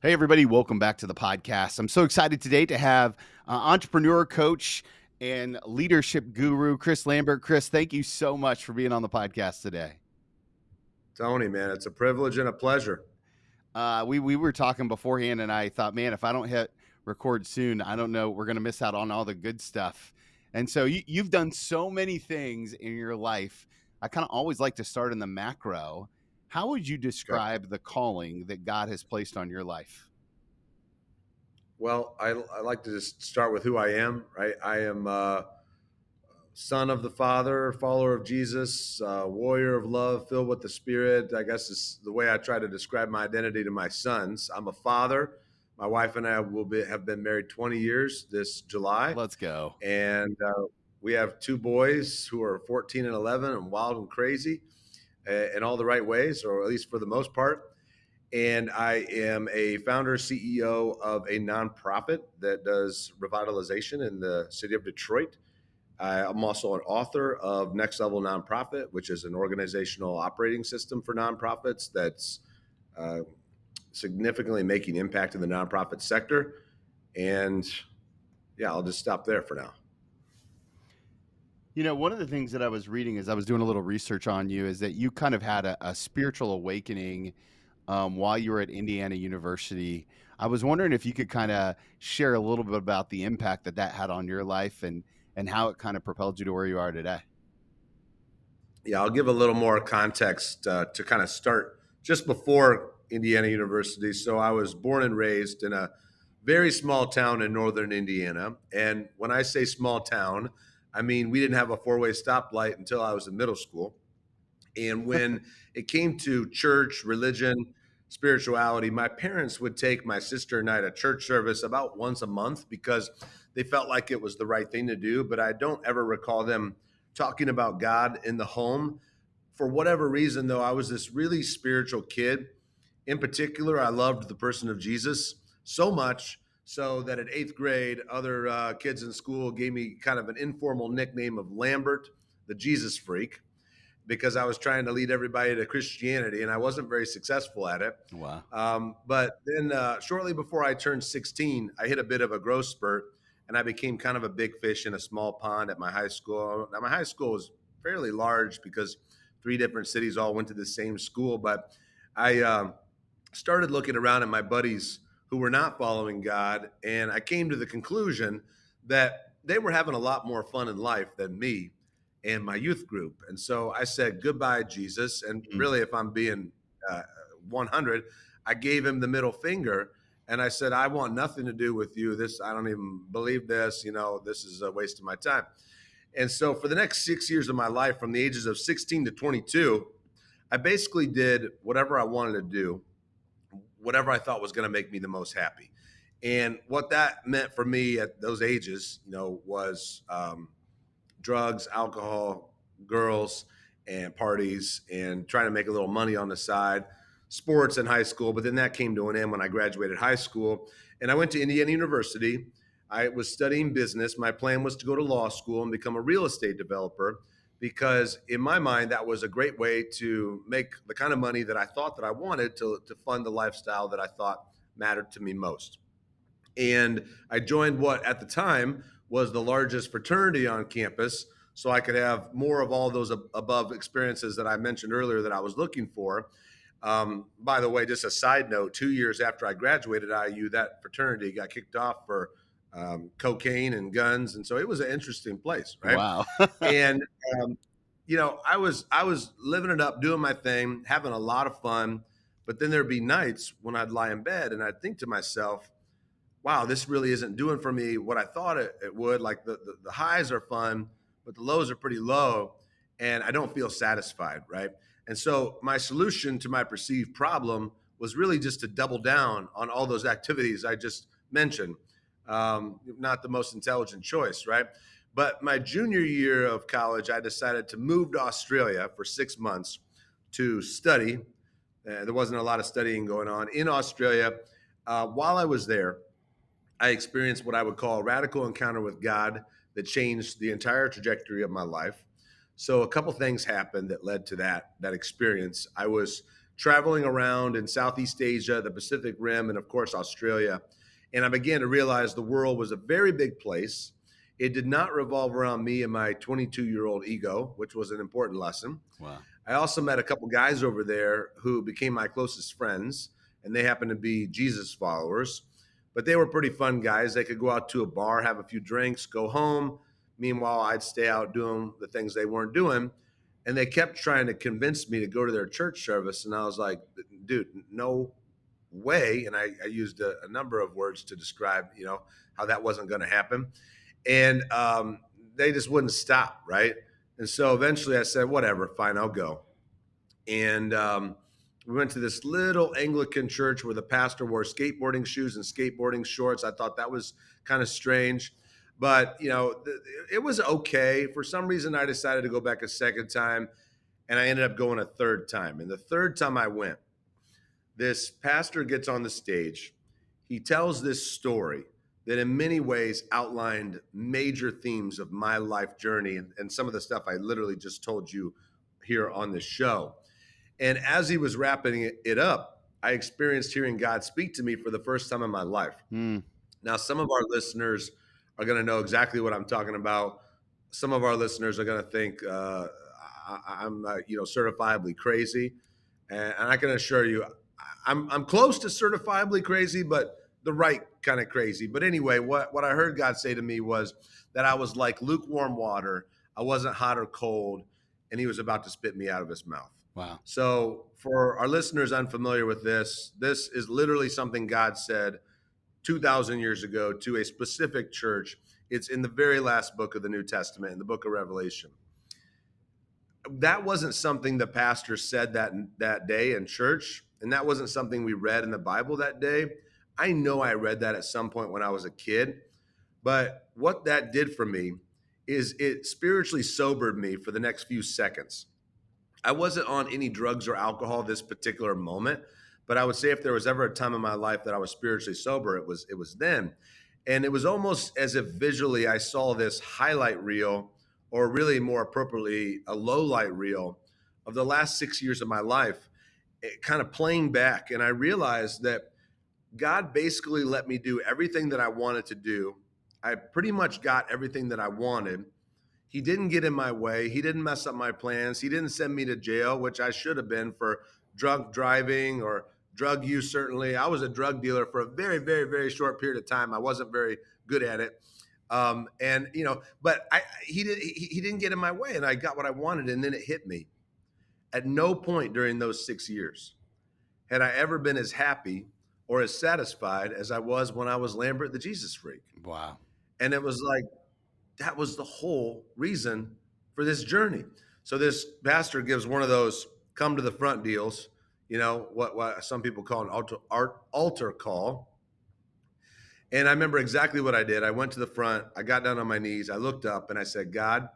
Hey, everybody, welcome back to the podcast. I'm so excited today to have entrepreneur, coach, and leadership guru, Chris Lambert. Chris, thank you so much for being on the podcast today. Tony, man, it's a privilege and a pleasure. We were talking beforehand, and I thought, man, if I don't hit record soon, I don't know, we're going to miss out on all the good stuff. And so you've done so many things in your life. I kind of always like to start in the macro. How would you Okay. describe the calling that God has placed on your life? Well, I like to just start with who I am, right? I am son of the Father, follower of Jesus, warrior of love, filled with the Spirit. I guess is the way I try to describe my identity to my sons. I'm a father. My wife and I have been married 20 years this July, Let's go. and we have two boys who are 14 and 11 and wild and crazy in all the right ways, or at least for the most part. And I am a founder CEO of a nonprofit that does revitalization in the city of Detroit. I'm also an author of Next Level Nonprofit, which is an organizational operating system for nonprofits that's uh, significantly making impact in the nonprofit sector. And yeah, I'll just stop there for now. You know, one of the things that I was reading as I was doing a little research on you is that you kind of had a spiritual awakening while you were at Indiana University. I was wondering if you could kind of share a little bit about the impact that had on your life and how it kind of propelled you to where you are today. Yeah, I'll give a little more context to kind of start just before Indiana University. So I was born and raised in a very small town in northern Indiana. And when I say small town, I mean we didn't have a four-way stoplight until I was in middle school. And when it came to church, religion, spirituality, my parents would take my sister and I to church service about once a month because they felt like it was the right thing to do. But I don't ever recall them talking about God in the home. For whatever reason, though, I was this really spiritual kid. In particular, I loved the person of Jesus so much so that at eighth grade, other kids in school gave me kind of an informal nickname of Lambert, the Jesus freak, because I was trying to lead everybody to Christianity and I wasn't very successful at it. Wow. But then shortly before I turned 16, I hit a bit of a growth spurt and I became kind of a big fish in a small pond at my high school. Now, my high school was fairly large because three different cities all went to the same school. But I started looking around at my buddies who were not following God, and I came to the conclusion that they were having a lot more fun in life than me and my youth group. And so I said, goodbye, Jesus. And Mm. really, if I'm being uh, 100, I gave him the middle finger and I said, I want nothing to do with you. This, I don't even believe this. You know, this is a waste of my time. And so for the next 6 years of my life, from the ages of 16 to 22, I basically did whatever I wanted to do, whatever I thought was going to make me the most happy. And what that meant for me at those ages, was drugs, alcohol, girls, and parties, and trying to make a little money on the side, sports in high school. But then that came to an end when I graduated high school. And I went to Indiana University. I was studying business. My plan was to go to law school and become a real estate developer because in my mind that was a great way to make the kind of money that I thought that I wanted to fund the lifestyle that I thought mattered to me most. And I joined what at the time was the largest fraternity on campus, so I could have more of all those above experiences that I mentioned earlier that I was looking for. By the way, just a side note, 2 years after I graduated IU, that fraternity got kicked off for cocaine and guns. And so it was an interesting place, right? Wow. And um, I was living it up, doing my thing, having a lot of fun. But then there'd be nights when I'd lie in bed and I'd think to myself, wow, this really isn't doing for me what I thought it would. Like the highs are fun, but the lows are pretty low, and I don't feel satisfied, right? And so my solution to my perceived problem was really just to double down on all those activities I just mentioned. Not the most intelligent choice, right? But my junior year of college, I decided to move to Australia for 6 months to study. There wasn't a lot of studying going on in Australia. While I was there, I experienced what I would call a radical encounter with God that changed the entire trajectory of my life. So a couple things happened that led to that experience. I was traveling around in Southeast Asia, the Pacific Rim, and of course, Australia. And I began to realize the world was a very big place. It did not revolve around me and my 22-year-old ego, which was an important lesson. Wow. I also met a couple guys over there who became my closest friends, and they happened to be Jesus followers. But they were pretty fun guys. They could go out to a bar, have a few drinks, go home. Meanwhile, I'd stay out doing the things they weren't doing. And they kept trying to convince me to go to their church service. And I was like, dude, no way. And I used a number of words to describe, how that wasn't going to happen. And they just wouldn't stop, right? And so eventually I said, whatever, fine, I'll go. And we went to this little Anglican church where the pastor wore skateboarding shoes and skateboarding shorts. I thought that was kind of strange, but it was okay. For some reason, I decided to go back a second time, and I ended up going a third time. And the third time I went, this pastor gets on the stage. He tells this story that in many ways outlined major themes of my life journey and some of the stuff I literally just told you here on this show. And as he was wrapping it up, I experienced hearing God speak to me for the first time in my life. Mm. Now, some of our listeners are going to know exactly what I'm talking about. Some of our listeners are going to think I'm, certifiably crazy, and I can assure you, I'm close to certifiably crazy, but the right kind of crazy. But anyway, what I heard God say to me was that I was like lukewarm water. I wasn't hot or cold, and He was about to spit me out of His mouth. Wow. So, for our listeners unfamiliar with this is literally something God said 2,000 years ago to a specific church. It's in the very last book of the New Testament, in the book of Revelation. That wasn't something the pastor said that day in church, and that wasn't something we read in the Bible that day. I know I read that at some point when I was a kid, but what that did for me is it spiritually sobered me for the next few seconds. I wasn't on any drugs or alcohol this particular moment, but I would say if there was ever a time in my life that I was spiritually sober, it was then. And it was almost as if visually I saw this highlight reel, or really more appropriately, a low light reel of the last 6 years of my life, kind of playing back. And I realized that God basically let me do everything that I wanted to do. I pretty much got everything that I wanted. He didn't get in my way. He didn't mess up my plans. He didn't send me to jail, which I should have been for drunk driving or drug use. Certainly, I was a drug dealer for a very, very, very short period of time. I wasn't very good at it, but he didn't get in my way, and I got what I wanted, and then it hit me. At no point during those 6 years had I ever been as happy or as satisfied as I was when I was Lambert the Jesus Freak. Wow. And it was like, that was the whole reason for this journey. So this pastor gives one of those come to the front deals, what some people call an altar call. And I remember exactly what I did. I went to the front, I got down on my knees, I looked up, and I said, God,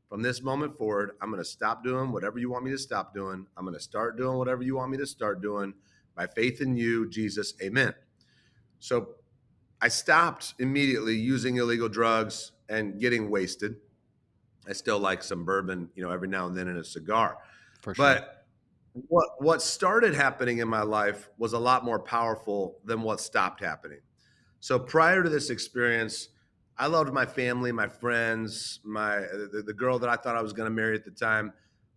from this moment forward, I'm going to stop doing whatever you want me to stop doing. I'm going to start doing whatever you want me to start doing. By faith in you, Jesus, amen. So I stopped immediately using illegal drugs and getting wasted. I still like some bourbon, every now and then in a cigar. For sure. But what started happening in my life was a lot more powerful than what stopped happening. So prior to this experience, I loved my family, my friends, the girl that I thought I was going to marry at the time,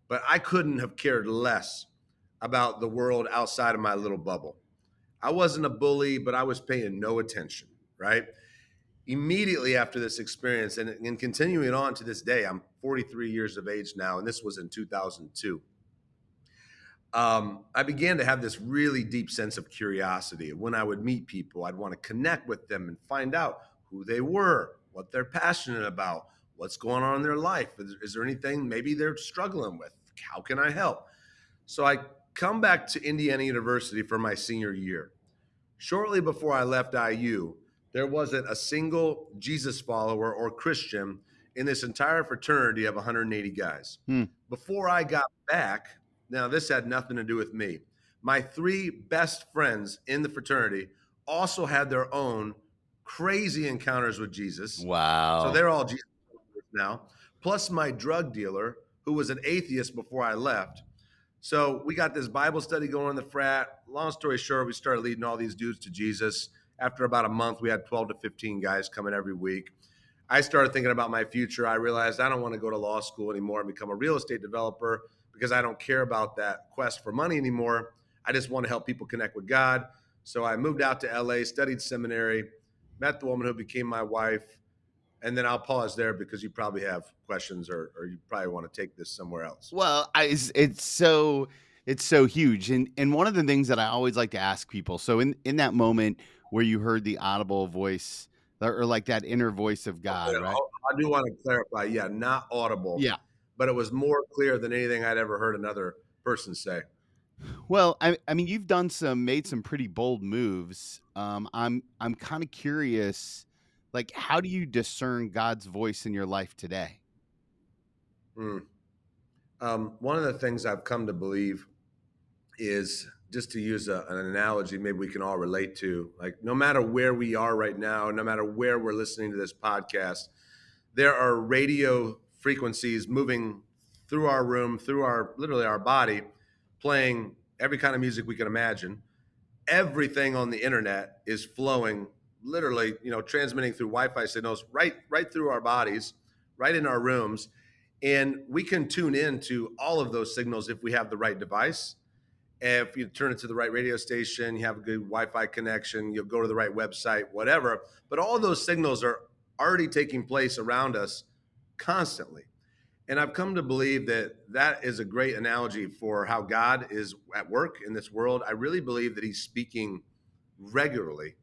but I couldn't have cared less about the world outside of my little bubble. I wasn't a bully, but I was paying no attention, right? Immediately after this experience, and continuing on to this day, I'm 43 years of age now, and this was in 2002. I began to have this really deep sense of curiosity. When I would meet people, I'd want to connect with them and find out who they were, what they're passionate about, what's going on in their life. Is there anything maybe they're struggling with? How can I help? So I come back to Indiana University for my senior year. Shortly before I left IU, there wasn't a single Jesus follower or Christian in this entire fraternity of 180 guys. Hmm. Before I got back, now this had nothing to do with me. My 3 best friends in the fraternity also had their own crazy encounters with Jesus. Wow. So they're all Jesus followers now. Plus my drug dealer, who was an atheist before I left. So we got this Bible study going in the frat. Long story short, we started leading all these dudes to Jesus. After about a month, we had 12 to 15 guys coming every week. I started thinking about my future. I realized I don't want to go to law school anymore and become a real estate developer because I don't care about that quest for money anymore. I just want to help people connect with God. So I moved out to LA, studied seminary, met the woman who became my wife. And then I'll pause there because you probably have questions, or you probably want to take this somewhere else. Well, it's so huge, and one of the things that I always like to ask people. So in that moment where you heard the audible voice or like that inner voice of God, right? I do want to clarify. Yeah, not audible, Yeah. but it was more clear than anything I'd ever heard another person say. Well, I mean, you've made some pretty bold moves. I'm kind of curious, like, how do you discern God's voice in your life today? Hmm. One of the things I've come to believe is, just to use an analogy maybe we can all relate to, like, no matter where we are right now, no matter where we're listening to this podcast, there are radio frequencies moving through our room, through our literally our body, playing every kind of music we can imagine. Everything on the internet is flowing, literally, transmitting through Wi-Fi signals right through our bodies, right in our rooms. And we can tune in to all of those signals if we have the right device. If you turn it to the right radio station, you have a good Wi-Fi connection, you'll go to the right website, whatever. But all those signals are already taking place around us constantly. And I've come to believe that that is a great analogy for how God is at work in this world. I really believe that He's speaking regularly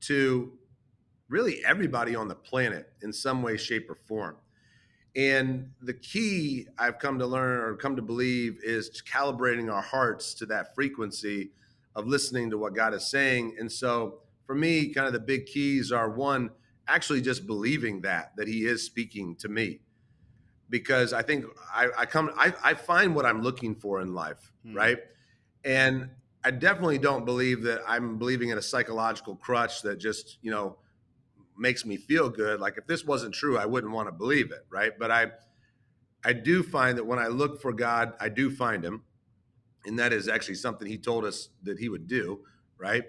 to really everybody on the planet in some way, shape, or form. And the key I've come to learn or come to believe is calibrating our hearts to that frequency of listening to what God is saying. And so for me, kind of the big keys are: one, actually just believing that He is speaking to me. Because I think I find what I'm looking for in life, Hmm. right? And I definitely don't believe that I'm believing in a psychological crutch that just, makes me feel good. Like, if this wasn't true, I wouldn't want to believe it, right? But I do find that when I look for God, I do find Him, and that is actually something He told us that He would do, right?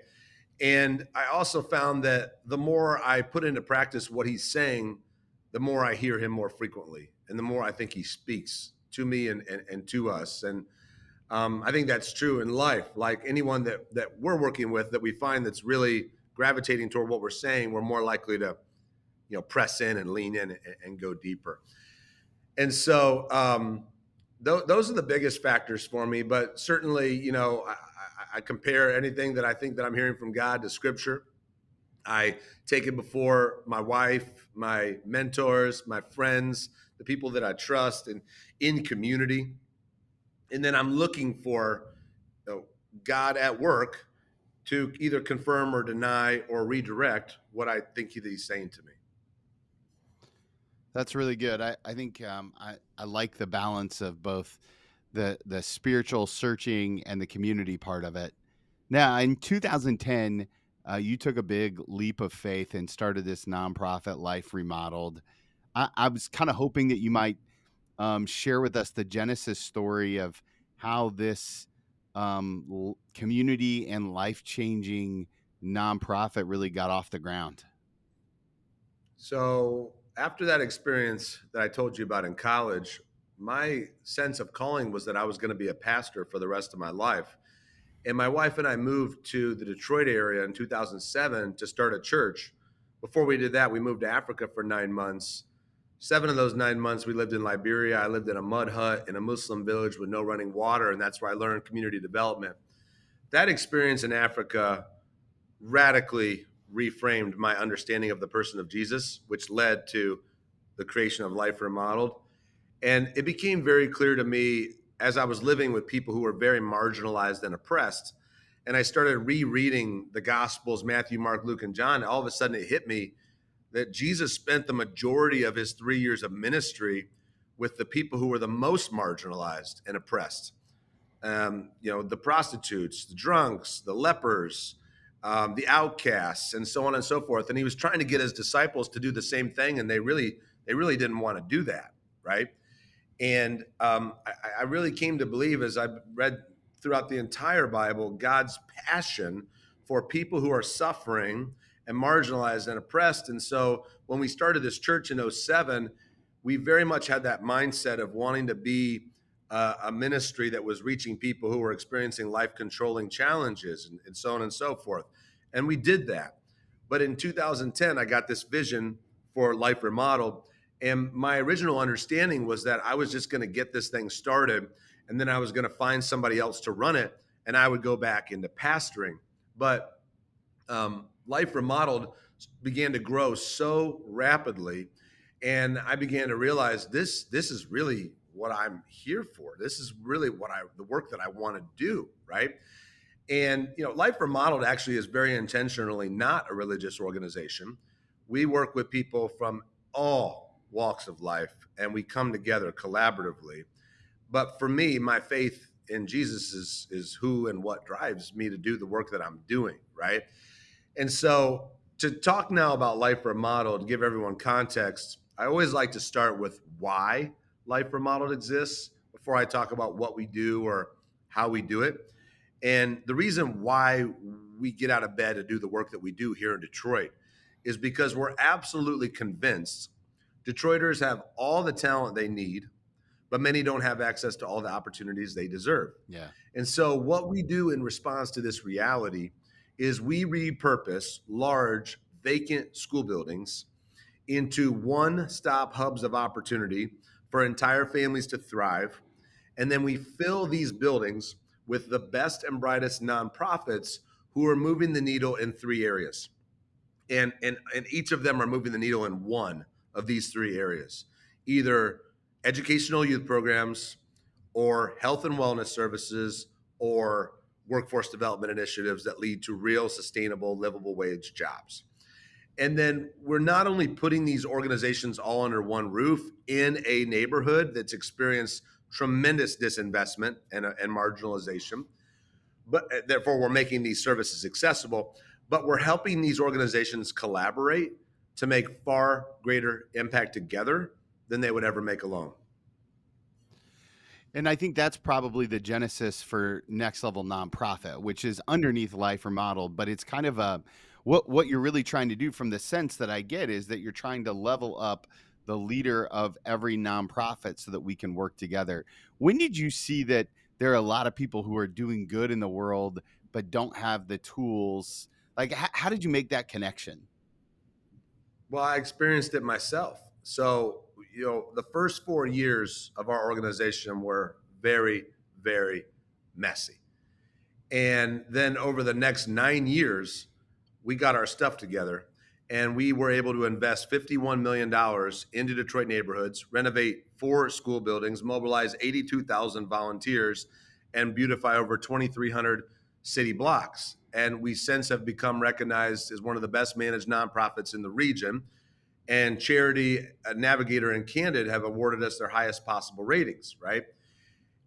And I also found that the more I put into practice what He's saying, the more I hear Him more frequently, and the more I think He speaks to me and to us. And I think that's true in life. Like, anyone that we're working with that we find that's really gravitating toward what we're saying, we're more likely to, press in and lean in and go deeper. And so those are the biggest factors for me. But certainly, I compare anything that I think that I'm hearing from God to Scripture. I take it before my wife, my mentors, my friends, the people that I trust, and in community. And then I'm looking for, God at work to either confirm or deny or redirect what I think that He's saying to me. That's really good. I think I like the balance of both the spiritual searching and the community part of it. Now, in 2010, you took a big leap of faith and started this nonprofit, Life Remodeled. I was kind of hoping that you might share with us the genesis story of how this community and life changing nonprofit really got off the ground. So after that experience that I told you about in college, my sense of calling was that I was going to be a pastor for the rest of my life. And my wife and I moved to the Detroit area in 2007 to start a church. Before we did that, we moved to Africa for 9 months. 7 of those 9 months, we lived in Liberia. I lived in a mud hut in a Muslim village with no running water. And that's where I learned community development. That experience in Africa radically reframed my understanding of the person of Jesus, which led to the creation of Life Remodeled. And it became very clear to me as I was living with people who were very marginalized and oppressed. And I started rereading the Gospels, Matthew, Mark, Luke, and John. All of a sudden, it hit me that Jesus spent the majority of His 3 years of ministry with the people who were the most marginalized and oppressed. The prostitutes, the drunks, the lepers, the outcasts, and so on and so forth. And He was trying to get His disciples to do the same thing, and they really didn't want to do that, right? And I really came to believe, as I read throughout the entire Bible, God's passion for people who are suffering and marginalized and oppressed. And so when we started this church in '07, we very much had that mindset of wanting to be a ministry that was reaching people who were experiencing life controlling challenges and so on and so forth. And we did that. But in 2010, I got this vision for Life Remodeled. And my original understanding was that I was just going to get this thing started and then I was going to find somebody else to run it and I would go back into pastoring. But Life Remodeled began to grow so rapidly. And I began to realize this is really what I'm here for. This is really the work that I want to do, right? And Life Remodeled actually is very intentionally not a religious organization. We work with people from all walks of life, and we come together collaboratively. But for me, my faith in Jesus is who and what drives me to do the work that I'm doing, right? And so to talk now about Life Remodeled, give everyone context, I always like to start with why Life Remodeled exists before I talk about what we do or how we do it. And the reason why we get out of bed to do the work that we do here in Detroit is because we're absolutely convinced Detroiters have all the talent they need, but many don't have access to all the opportunities they deserve. Yeah. And so, what we do in response to this reality is we repurpose large vacant school buildings into one stop hubs of opportunity for entire families to thrive. And then we fill these buildings with the best and brightest nonprofits who are moving the needle in three areas. And each of them are moving the needle in one of these three areas, either educational youth programs or health and wellness services or workforce development initiatives that lead to real sustainable livable wage jobs. And then we're not only putting these organizations all under one roof in a neighborhood that's experienced tremendous disinvestment and marginalization, but therefore we're making these services accessible, but we're helping these organizations collaborate to make far greater impact together than they would ever make alone. And I think that's probably the genesis for Next Level Nonprofit, which is underneath Life Remodeled, but it's kind of a what you're really trying to do from the sense that I get is that you're trying to level up the leader of every nonprofit so that we can work together. When did you see that there are a lot of people who are doing good in the world but don't have the tools? Like how did you make that connection? Well, I experienced it myself. So, the first 4 years of our organization were very, very messy. And then over the next 9 years, we got our stuff together and we were able to invest $51 million into Detroit neighborhoods, renovate 4 school buildings, mobilize 82,000 volunteers, and beautify over 2,300 city blocks. And we since have become recognized as one of the best managed nonprofits in the region. And Charity, Navigator, and Candid have awarded us their highest possible ratings, right?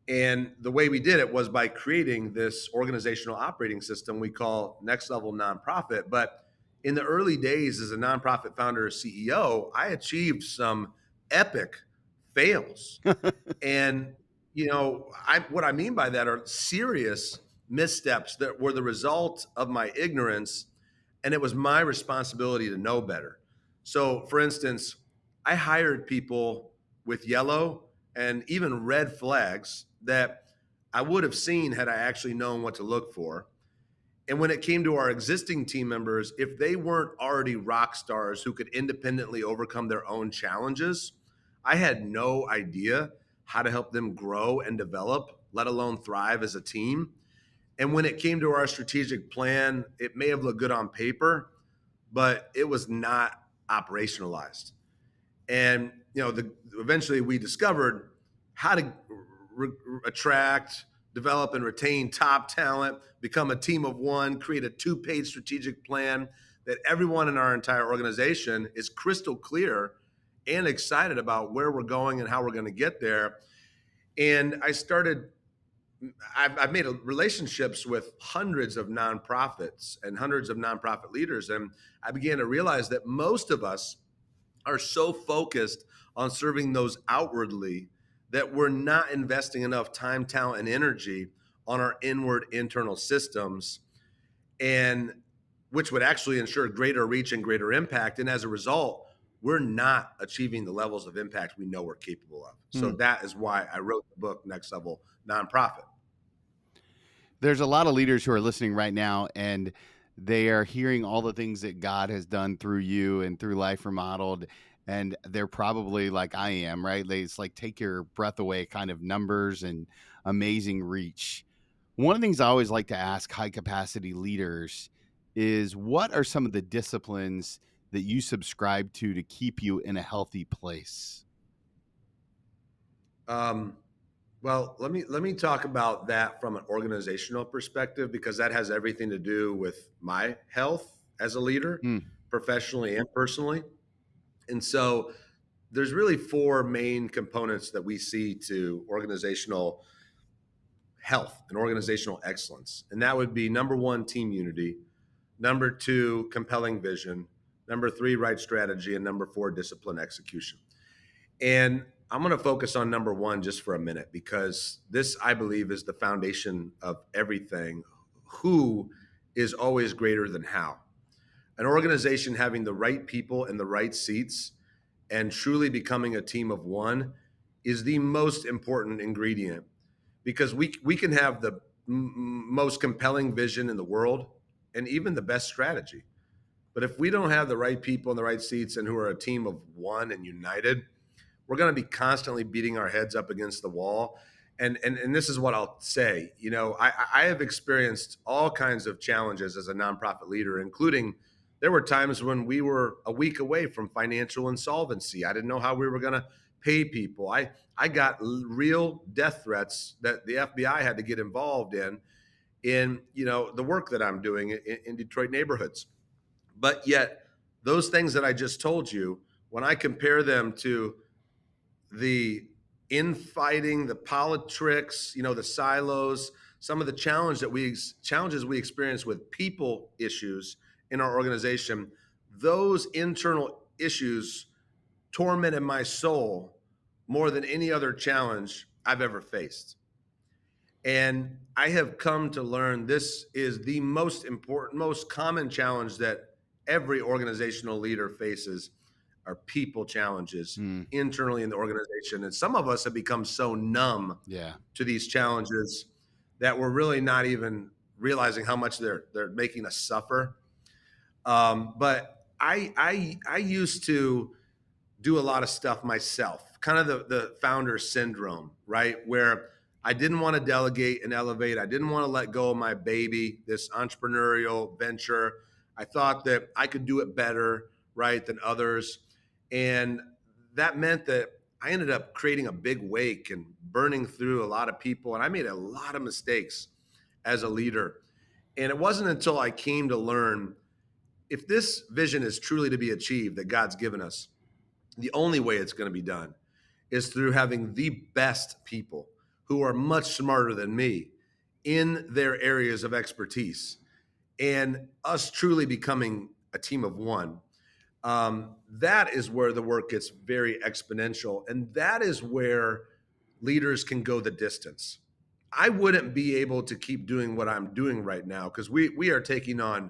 And the way we did it was by creating this organizational operating system we call Next Level Nonprofit. But in the early days as a nonprofit founder or CEO, I achieved some epic fails. And what I mean by that are serious missteps that were the result of my ignorance, and it was my responsibility to know better. So, for instance, I hired people with yellow and even red flags that I would have seen had I actually known what to look for. And when it came to our existing team members, if they weren't already rock stars who could independently overcome their own challenges, I had no idea how to help them grow and develop, let alone thrive as a team. And when it came to our strategic plan, it may have looked good on paper, but it was not operationalized. And eventually we discovered how to attract, develop, and retain top talent, become a team of one, create a 2-page strategic plan that everyone in our entire organization is crystal clear and excited about where we're going and how we're going to get there. And I've made relationships with hundreds of nonprofits and hundreds of nonprofit leaders. And I began to realize that most of us are so focused on serving those outwardly that we're not investing enough time, talent, and energy on our inward internal systems, and which would actually ensure greater reach and greater impact. And as a result, we're not achieving the levels of impact we know we're capable of. So Hmm. that is why I wrote the book, Next Level Nonprofit. There's a lot of leaders who are listening right now, and they are hearing all the things that God has done through you and through Life Remodeled. And they're probably like I am, right? It's like take your breath away kind of numbers and amazing reach. One of the things I always like to ask high capacity leaders is what are some of the disciplines that you subscribe to keep you in a healthy place? Um, well, let me talk about that from an organizational perspective, because that has everything to do with my health as a leader, Hmm. professionally and personally. And so there's really four main components that we see to organizational health and organizational excellence. And that would be number one, team unity; number two, compelling vision; number three, right strategy; and number four, discipline execution. And I'm going to focus on number one just for a minute, because this, I believe, is the foundation of everything. Who is always greater than how. An organization having the right people in the right seats and truly becoming a team of one is the most important ingredient, because we can have the most compelling vision in the world and even the best strategy. But if we don't have the right people in the right seats and who are a team of one and united, we're going to be constantly beating our heads up against the wall. And this is what I'll say. I have experienced all kinds of challenges as a nonprofit leader, including there were times when we were a week away from financial insolvency. I didn't know how we were going to pay people. I got real death threats that the FBI had to get involved in the work that I'm doing in Detroit neighborhoods. But yet, those things that I just told you, when I compare them to the infighting, the politics, the silos, some of the challenges we experience with people issues in our organization, those internal issues tormented my soul more than any other challenge I've ever faced. And I have come to learn this is the most important, most common challenge that every organizational leader faces are people challenges Hmm. internally in the organization. And some of us have become so numb Yeah. to these challenges that we're really not even realizing how much they're making us suffer. But I used to do a lot of stuff myself, kind of the founder syndrome, right? Where I didn't want to delegate and elevate. I didn't want to let go of my baby, this entrepreneurial venture. I thought that I could do it better, right, than others. And that meant that I ended up creating a big wake and burning through a lot of people. And I made a lot of mistakes as a leader. And it wasn't until I came to learn, if this vision is truly to be achieved that God's given us, the only way it's going to be done is through having the best people who are much smarter than me in their areas of expertise, and us truly becoming a team of one. That is where the work gets very exponential. And that is where leaders can go the distance. I wouldn't be able to keep doing what I'm doing right now, because we are taking on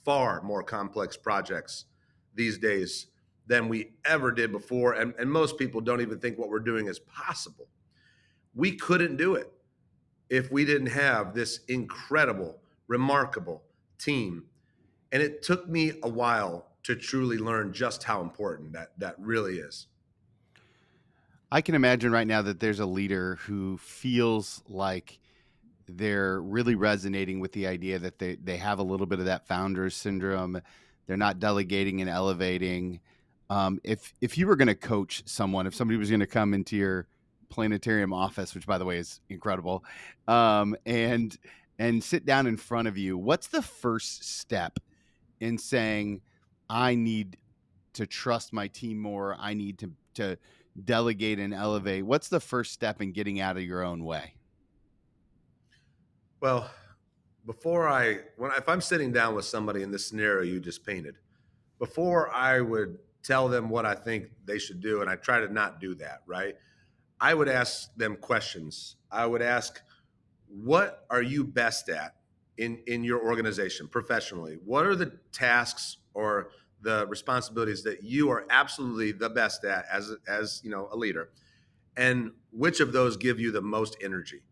far more complex projects these days than we ever did before. And most people don't even think what we're doing is possible. We couldn't do it if we didn't have this incredible, remarkable team. And it took me a while to truly learn just how important that really is. I can imagine right now that there's a leader who feels like they're really resonating with the idea that they have a little bit of that founders syndrome. They're not delegating and elevating. If you were going to coach someone, if somebody was going to come into your planetarium office, which by the way is incredible, and sit down in front of you, what's the first step in saying, I need to trust my team more. I need to delegate and elevate. What's the first step in getting out of your own way? Well, if I'm sitting down with somebody in this scenario you just painted, before I would tell them what I think they should do, and I try to not do that, right? I would ask them questions. I would ask, what are you best at in your organization professionally? What are the tasks or the responsibilities that you are absolutely the best at as a leader? And which of those give you the most energy?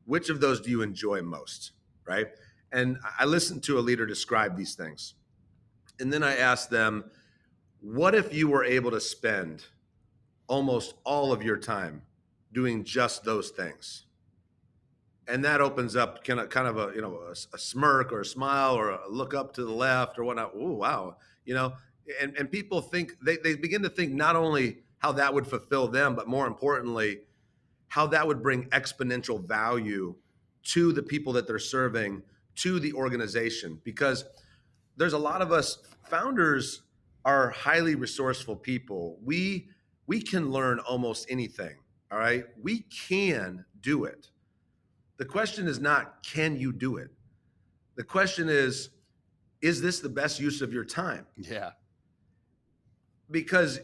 Which of those do you enjoy most? Right? And I listened to a leader describe these things. And then I asked them, what if you were able to spend almost all of your time doing just those things? And that opens up kind of a a smirk or a smile or a look up to the left or whatnot. Oh wow, you know, and people think they begin to think not only how that would fulfill them, but more importantly, how that would bring exponential value to the people that they're serving, to the organization. Because there's a lot of us founders are highly resourceful people. We can learn almost anything. All right, we can do it. The question is not, can you do it? The question is this the best use of your time? Yeah. Because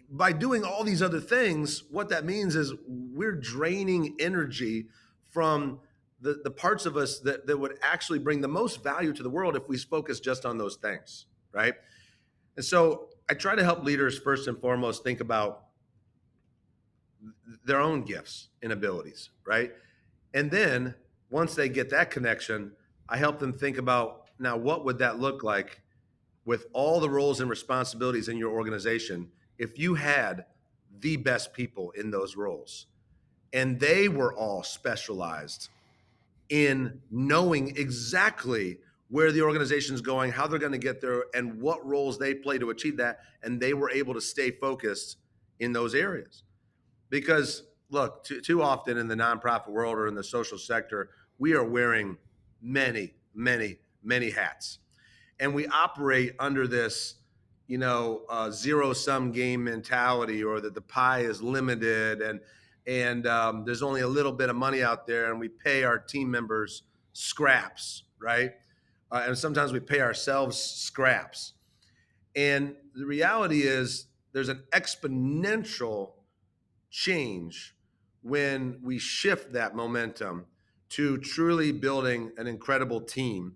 by doing all these other things, what that means is we're draining energy from the parts of us that would actually bring the most value to the world if we focus just on those things, right? And so I try to help leaders first and foremost think about their own gifts and abilities, right? And then once they get that connection, I help them think about, now what would that look like with all the roles and responsibilities in your organization if you had the best people in those roles and they were all specialized in knowing exactly where the organization's going, how they're going to get there, and what roles they play to achieve that, and they were able to stay focused in those areas. Because look, too often in the nonprofit world or in the social sector, we are wearing many hats, and we operate under this, zero sum game mentality, or that the pie is limited, and there's only a little bit of money out there, and we pay our team members scraps, right? And sometimes we pay ourselves scraps. And the reality is, there's an exponential change when we shift that momentum to truly building an incredible team.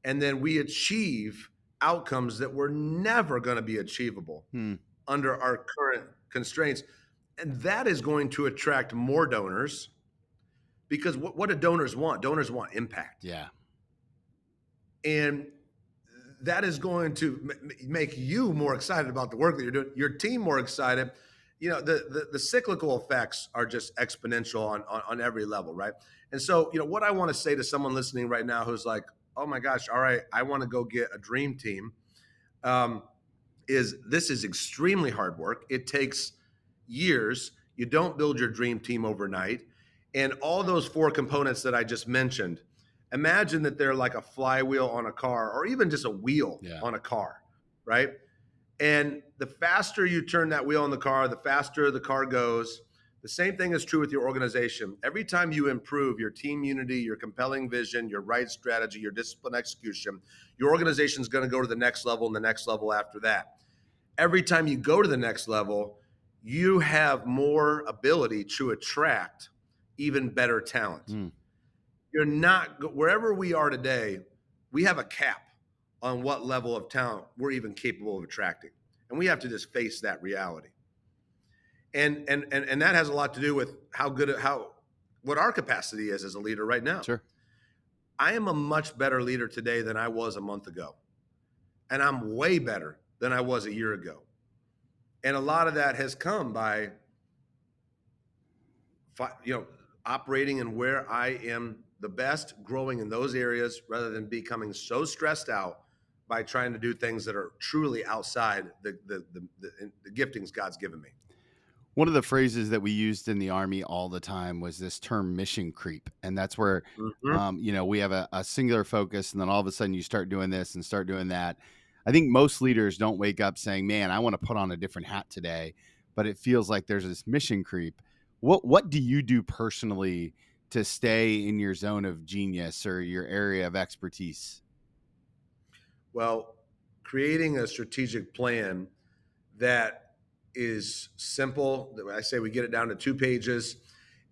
And then we achieve outcomes that were never going to be achievable Hmm. under our current constraints. And that is going to attract more donors, because what do donors want? Donors want impact. Yeah. And that is going to make you more excited about the work that you're doing, your team more excited. The cyclical effects are just exponential on every level, right? And so, what I want to say to someone listening right now who's like, oh my gosh, all right, I want to go get a dream team, um, is this is extremely hard work. It takes years. You don't build your dream team overnight. And all those four components that I just mentioned, imagine that they're like a flywheel on a car, or even just a wheel Yeah. on a car, right? And the faster you turn that wheel on the car, the faster the car goes. The same thing is true with your organization. Every time you improve your team unity, your compelling vision, your right strategy, your disciplined execution, your organization is going to go to the next level and the next level after that. Every time you go to the next level, you have more ability to attract even better talent. Hmm. You're not, wherever we are today, we have a cap on what level of talent we're even capable of attracting. And we have to just face that reality. And that has a lot to do with what our capacity is as a leader right now. Sure. I am a much better leader today than I was a month ago. And I'm way better than I was a year ago. And a lot of that has come by operating in where I am the best, growing in those areas, rather than becoming so stressed out by trying to do things that are truly outside the giftings God's given me. One of the phrases that we used in the Army all the time was this term mission creep. And that's where, Mm-hmm. we have a singular focus, and then all of a sudden you start doing this and start doing that. I think most leaders don't wake up saying, man, I want to put on a different hat today, but it feels like there's this mission creep. What do you do personally to stay in your zone of genius or your area of expertise? Well, creating a strategic plan that is simple. I say we get it down to 2 pages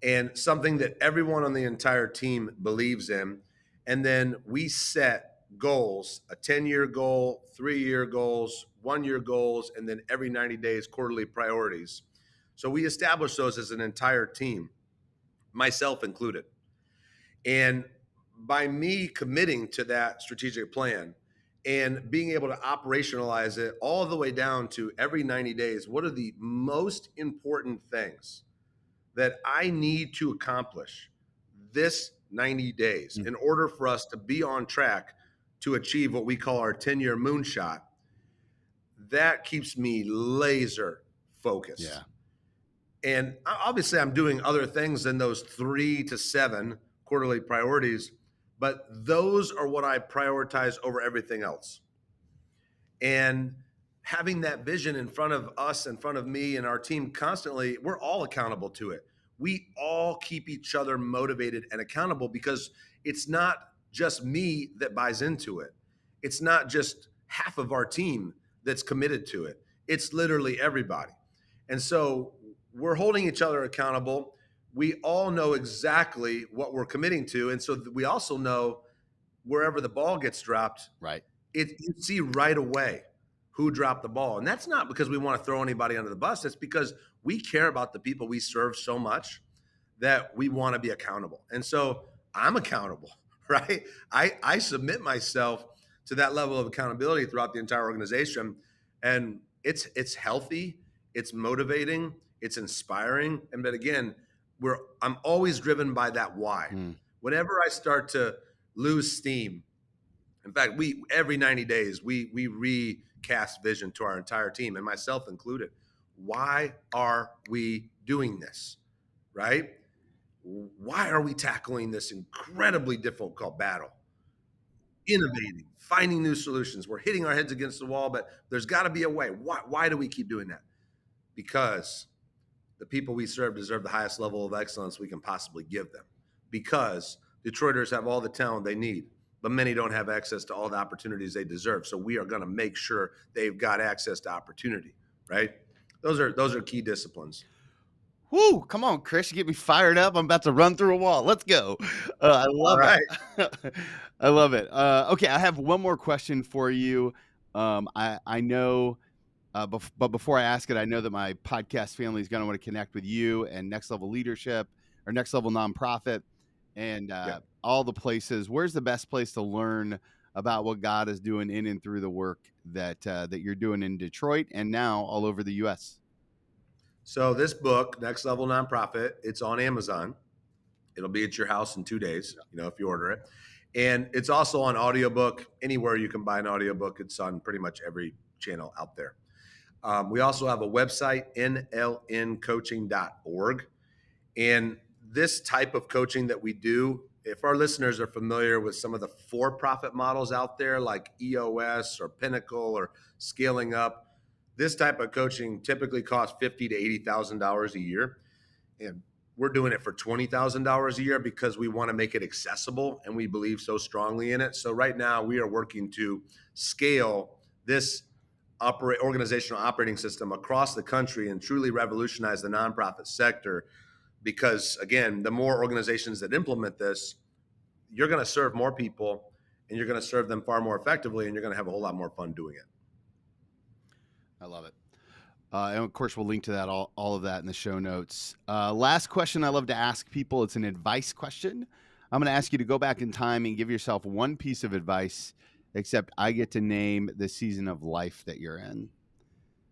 and something that everyone on the entire team believes in. And then we set goals, a 10-year goal, 3-year goals, 1-year goals, and then every 90 days, quarterly priorities. So we establish those as an entire team, myself included. And by me committing to that strategic plan and being able to operationalize it all the way down to every 90 days, what are the most important things that I need to accomplish this 90 days Mm. in order for us to be on track to achieve what we call our 10-year moonshot? That keeps me laser focused. Yeah. And obviously, I'm doing other things than those 3 to 7 quarterly priorities, but those are what I prioritize over everything else. And having that vision in front of us, in front of me and our team constantly, we're all accountable to it. We all keep each other motivated and accountable because it's not just me that buys into it. It's not just half of our team that's committed to it. It's literally everybody. And so we're holding each other accountable. We all know exactly what we're committing to. And so we also know wherever the ball gets dropped, Right. you see right away who dropped the ball. And that's not because we want to throw anybody under the bus. It's because we care about the people we serve so much that we want to be accountable. And so I'm accountable, right? I submit myself to that level of accountability throughout the entire organization. And it's healthy, it's motivating, it's inspiring. And but again, I'm always driven by that why. Mm. Whenever I start to lose steam, in fact, we every 90 days we recast vision to our entire team and myself included. Why are we doing this? Right? Why are we tackling this incredibly difficult battle? Innovating, finding new solutions. We're hitting our heads against the wall, but there's got to be a way. Why do we keep doing that? Because the people we serve deserve the highest level of excellence we can possibly give them. Because Detroiters have all the talent they need, but many don't have access to all the opportunities they deserve. So we are going to make sure they've got access to opportunity, right? Those are key disciplines. Whoo! Come on, Chris, you get me fired up. I'm about to run through a wall. Let's go. I All love right. it. I love it. Okay, I have one more question for you. I know, but before I ask it, I know that my podcast family is going to want to connect with you and Next Level Leadership or Next Level Nonprofit and Yeah. all the places. Where's the best place to learn about what God is doing in and through the work that you're doing in Detroit and now all over the U.S.? So this book, Next Level Nonprofit, it's on Amazon. It'll be at your house in 2 days, if you order it. And it's also on audiobook. Anywhere you can buy an audiobook, it's on pretty much every channel out there. We also have a website, nlncoaching.org. And this type of coaching that we do, if our listeners are familiar with some of the for-profit models out there like EOS or Pinnacle or Scaling Up, this type of coaching typically costs $50,000 to $80,000 a year. And we're doing it for $20,000 a year because we want to make it accessible and we believe so strongly in it. So right now we are working to scale this organizational operating system across the country and truly revolutionize the nonprofit sector. Because again, the more organizations that implement this, you're going to serve more people and you're going to serve them far more effectively and you're going to have a whole lot more fun doing it. I love it. And of course, we'll link to that all of that in the show notes. Last question I love to ask people. It's an advice question. I'm going to ask you to go back in time and give yourself one piece of advice, except I get to name the season of life that you're in.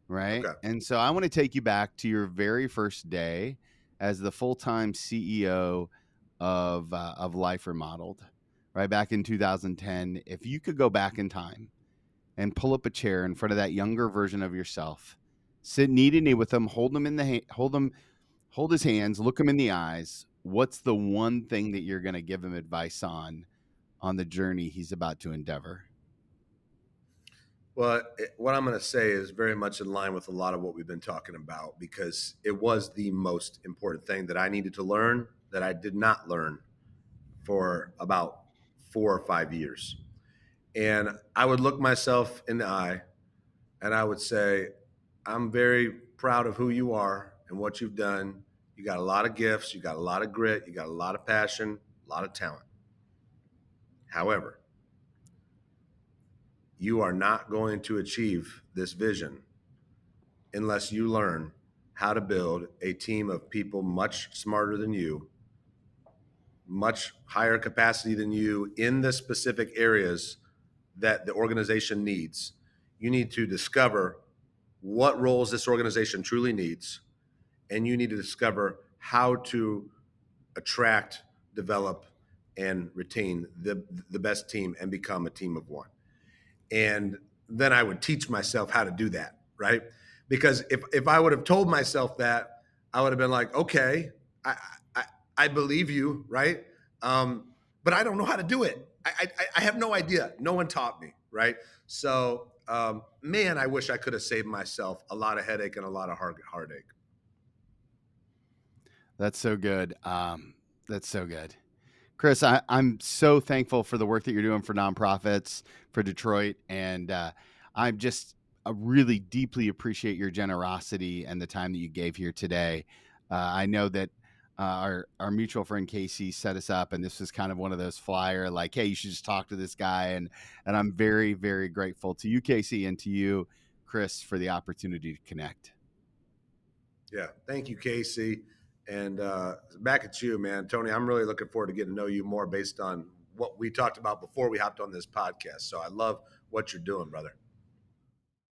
Right. Okay. And so I want to take you back to your very first day as the full-time CEO of Life Remodeled, right back in 2010. If you could go back in time and pull up a chair in front of that younger version of yourself, sit knee to knee with him, hold his hands, look him in the eyes. What's the one thing that you're going to give him advice on the journey he's about to endeavor? Well, what I'm going to say is very much in line with a lot of what we've been talking about because it was the most important thing that I needed to learn that I did not learn for about 4 or 5 years. And I would look myself in the eye and I would say, I'm very proud of who you are and what you've done. You got a lot of gifts, you got a lot of grit, you got a lot of passion, a lot of talent. However, you are not going to achieve this vision unless you learn how to build a team of people much smarter than you, much higher capacity than you in the specific areas that the organization needs. You need to discover what roles this organization truly needs, and you need to discover how to attract, develop, and retain the best team and become a team of one. And then I would teach myself how to do that, right? Because if I would have told myself that, I would have been like, okay, I I, I believe you, right? But I don't know how to do it. I have no idea. No one taught me, right? So, man, I wish I could have saved myself a lot of headache and a lot of heartache. That's so good. That's so good. Chris, I'm so thankful for the work that you're doing for nonprofits for Detroit, and I'm just really deeply appreciate your generosity and the time that you gave here today. I know that our mutual friend Casey set us up, and this was kind of one of those flyer like, hey, you should just talk to this guy, and I'm very very grateful to you, Casey, and to you, Chris, for the opportunity to connect. Yeah. Thank you, Casey. And back at you, man. Tony, I'm really looking forward to getting to know you more based on what we talked about before we hopped on this podcast. So I love what you're doing, brother.